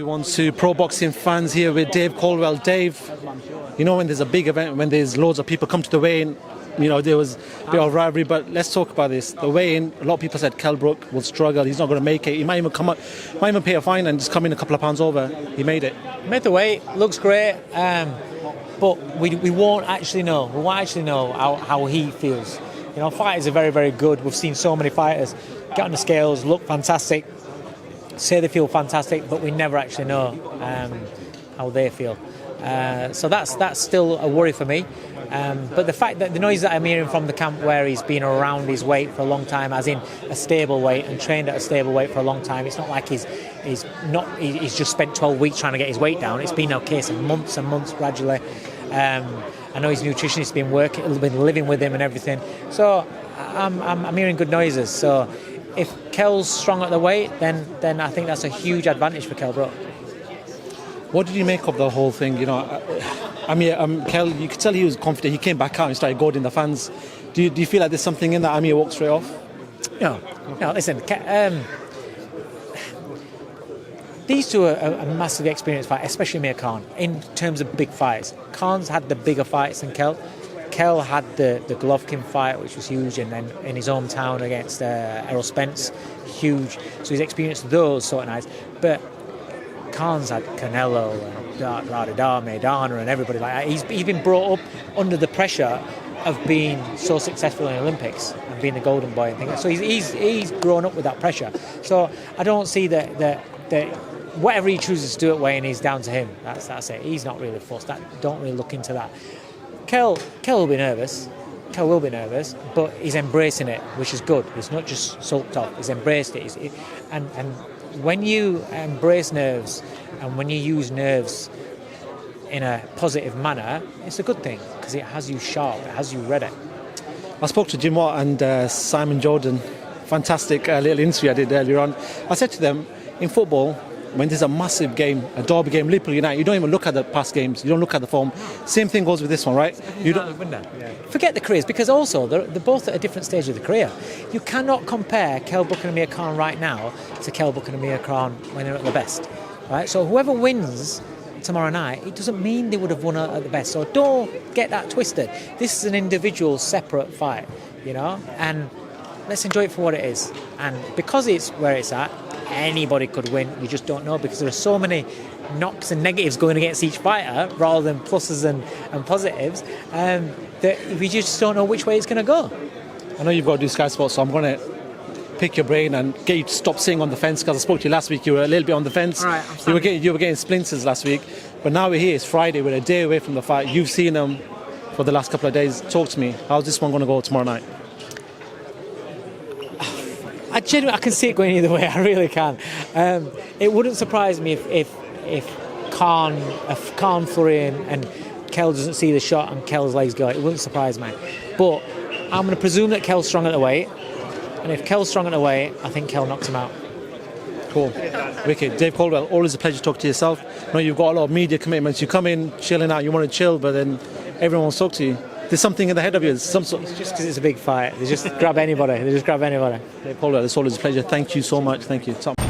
Everyone to Pro Boxing fans here with Dave Coldwell. Dave, you know when there's a big event, when there's loads of people come to the weigh-in, you know, there was a bit of rivalry, but let's talk about this. The weigh-in, a lot of people said Kell Brook will struggle, he's not going to make it. He might even come up, might even pay a fine and just come in a couple of pounds over. He made it. Made the weight, looks great, but we won't actually know. We won't actually know how he feels. You know, fighters are very, very good. We've seen so many fighters get on the scales, look fantastic, say they feel fantastic, but we never actually know how they feel. So that's still a worry for me. But the fact that the noise that I'm hearing from the camp where he's been around his weight for a long time, as in a stable weight and trained at a stable weight for a long time, it's not like he's just spent 12 weeks trying to get his weight down. It's been a case of months and months gradually. I know his nutritionist has been living with him and everything. So I'm hearing good noises. So if Kell's strong at the weight, then I think that's a huge advantage for Kell Brook. What did you make of the whole thing? You know, Kell, you could tell he was confident. He came back out and started goading the fans. Do you feel like there's something in that Amir walked straight off? No. Listen, these two are a massively experienced fight, especially Amir Khan, in terms of big fights. Khan's had the bigger fights than Kell. Kell had the Golovkin fight, which was huge, and then in his hometown against Errol Spence, huge. So he's experienced those sort of nights. But Khan's had Canelo and Maidana and everybody like that. He's been brought up under the pressure of being so successful in the Olympics and being the golden boy and things. So he's grown up with that pressure. So I don't see that whatever he chooses to do at weigh-in is down to him. That's it. He's not really fussed. Don't really look into that. Kell will be nervous. Kell will be nervous, but he's embracing it, which is good. It's not just sulked off. He's embraced it. And when you embrace nerves and when you use nerves in a positive manner, it's a good thing because it has you sharp, it has you ready. I spoke to Jim Watt and Simon Jordan. Fantastic little interview I did earlier on. I said to them, in football, when there's a massive game, a derby game, Liverpool United, you don't even look at the past games, you don't look at the form. Same thing goes with this one, right? You don't forget the careers, because also they're both at a different stage of the career. You cannot compare Kell Brook and Amir Khan right now to Kell Brook and Amir Khan when they're at the best, right? So whoever wins tomorrow night, it doesn't mean they would have won at the best. So don't get that twisted. This is an individual, separate fight, you know, and let's enjoy it for what it is. And because it's where it's at, anybody could win. You just don't know because there are so many knocks and negatives going against each fighter rather than pluses and positives that we just don't know which way it's going to go. I know you've got to do Sky Sports, so I'm going to pick your brain and get you to stop sitting on the fence, because I spoke to you last week, you were a little bit on the fence. Right, you were getting splinters last week, but now we're here, it's Friday, we're a day away from the fight. You've seen them for the last couple of days. Talk to me, how's this one going to go tomorrow night? I can see it going either way. I really can. It wouldn't surprise me if Khan flurry and Kell doesn't see the shot and Kell's legs go. It wouldn't surprise me. But I'm going to presume that Kell's strong at the weight, and if Kell's strong at the weight, I think Kell knocks him out. Cool. Wicked. Dave Coldwell, always a pleasure to talk to yourself. I know you've got a lot of media commitments. You come in chilling out. You want to chill, but then everyone wants to talk to you. There's something in the head of you. It's just because it's a big fight. They just grab anybody. Dave Coldwell, it's always a pleasure. Thank you so much. Thank you. Top.